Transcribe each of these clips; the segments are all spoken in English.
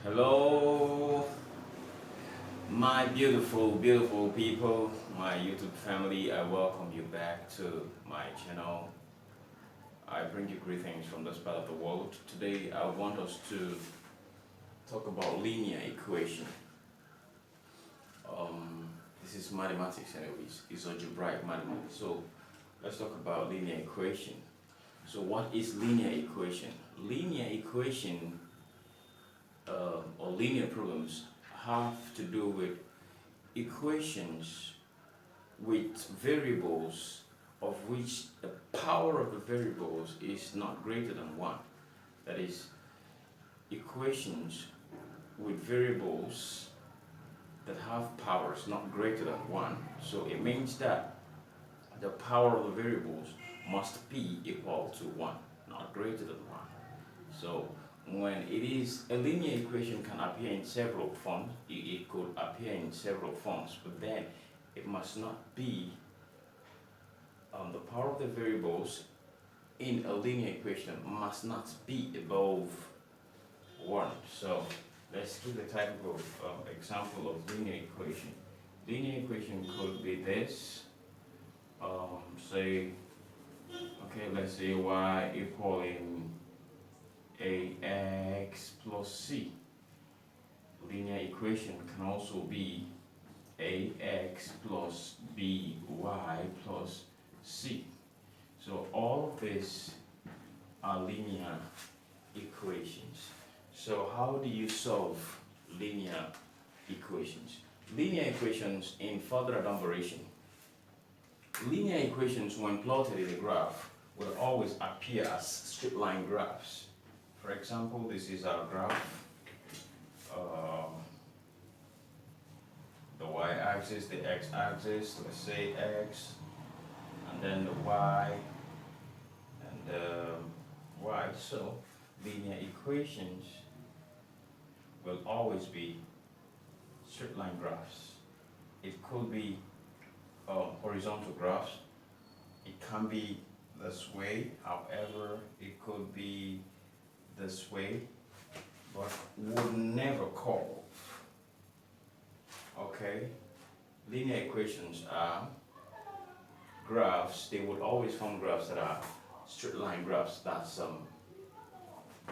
Hello, my beautiful people, my YouTube family. I welcome you back to my channel. I bring you greetings from this part of the world. Today, I want us to talk about linear equation. This is mathematics, anyways. It's algebraic mathematics. So, let's talk about linear equation. So, what is linear equation? Linear equation or linear problems have to do with equations with variables of which the power of the variables is not greater than 1. That is, equations with variables that have powers not greater than 1. So it means that the power of the variables must be equal to 1, not greater than 1. So when it is a linear equation can appear in several forms, it could appear in several forms, but then it must not be the power of the variables in a linear equation must not be above 1. So let's give the type of example of linear equation. Linear equation could be this. Say, okay, let's say y equaling ax plus c. Linear equation can also be ax plus by plus c. So all of these are linear equations. So how do you solve linear equations? Linear equations in further elaboration. Linear equations when plotted in a graph will always appear as straight line graphs. For example, this is our graph. The y-axis, the x-axis, let's say x, and then the y, and y. So linear equations will always be straight line graphs. It could be horizontal graphs. It can be this way, however, it could be this way, but would never curve. Okay? Linear equations are graphs. They would always form graphs that are straight line graphs. That's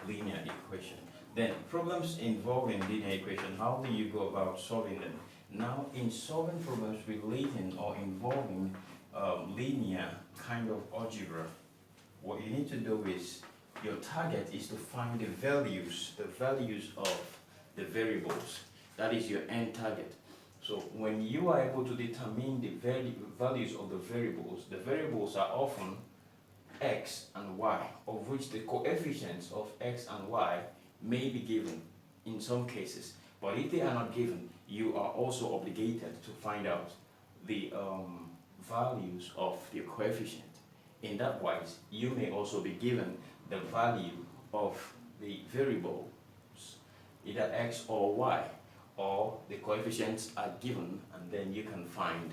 linear equation. Then problems involving linear equation, how do you go about solving them? Now, in solving problems relating or involving linear kind of algebra, what you need to do is your target is to find the values of the variables. That is your end target. So when you are able to determine the values of the variables are often x and y, of which the coefficients of x and y may be given in some cases. But if they are not given, you are also obligated to find out the values of the coefficient. In that wise, you may also be given the value of the variables, either x or y, or the coefficients are given, and then you can find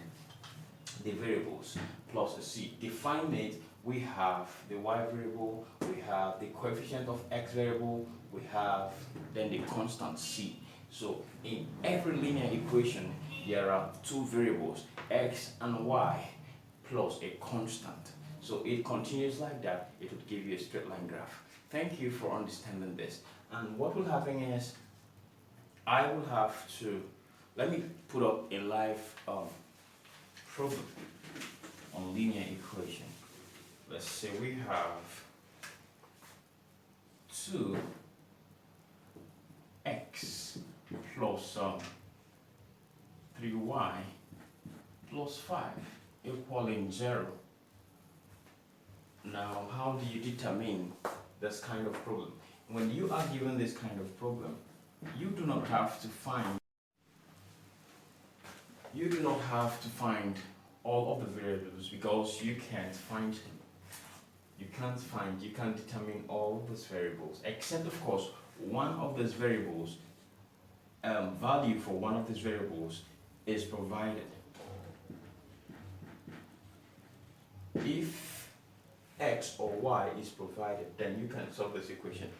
the variables plus a c. Define it, we have the y variable, we have the coefficient of x variable, we have then the constant c. So in every linear equation, there are two variables, x and y, plus a constant. So it continues like that, it would give you a straight line graph. Thank you for understanding this. And what will happen is, I will have to, let me put up a live problem on linear equation. Let's say we have 2x plus 3y plus 5 equaling 0. Now, how do you determine this kind of problem? When you are given this kind of problem, you do not have to find all of the variables, because you can't determine all of these variables, except of course one of these variables, value for one of these variables is provided. If x or y is provided, then you can solve this equation.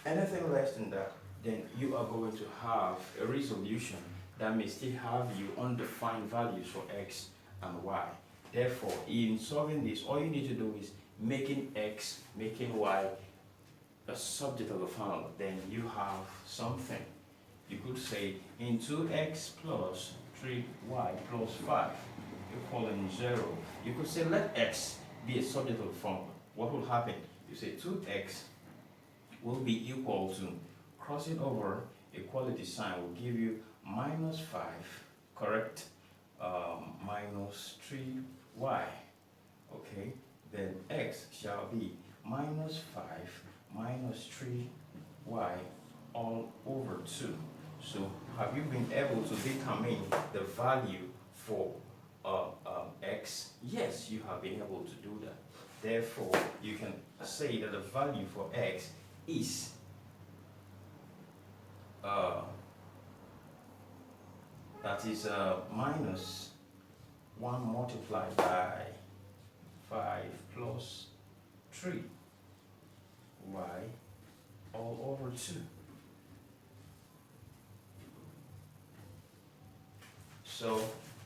Anything less than that, then you are going to have a resolution that may still have you undefined values for x and y. Therefore, in solving this, all you need to do is making y a subject of the formula. Then you have something. You could say in 2x plus 3y plus 5 equaling 0. You could say let x be a subject of the formula. What will happen? You say 2x will be equal to, crossing over equality sign will give you minus 5, correct? Minus 3y, okay? Then x shall be minus 5 minus 3y all over 2. So have you been able to determine the value for x? Yes, you have been able to do that. Therefore, you can say that the value for x is minus 1 multiplied by 5 plus 3y all over 2. So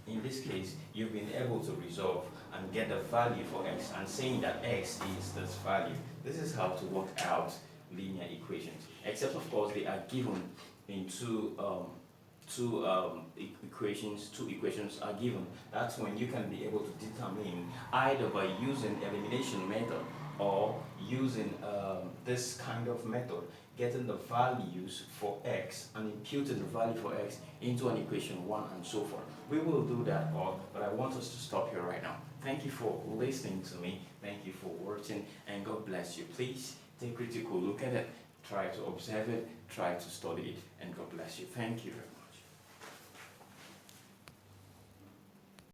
in this case, you've been able to resolve and get the value for x, and saying that x is this value. This is how to work out linear equations, except of course they are given in two equations are given. That's when you can be able to determine, either by using elimination method or using this kind of method, getting the values for x and imputing the value for x into an equation 1 and so forth. We will do that all, but I want us to stop here right now. Thank you for listening to me. Thank you for watching, and God bless you. Please take a critical look at it, try to observe it, try to study it, and God bless you. Thank you.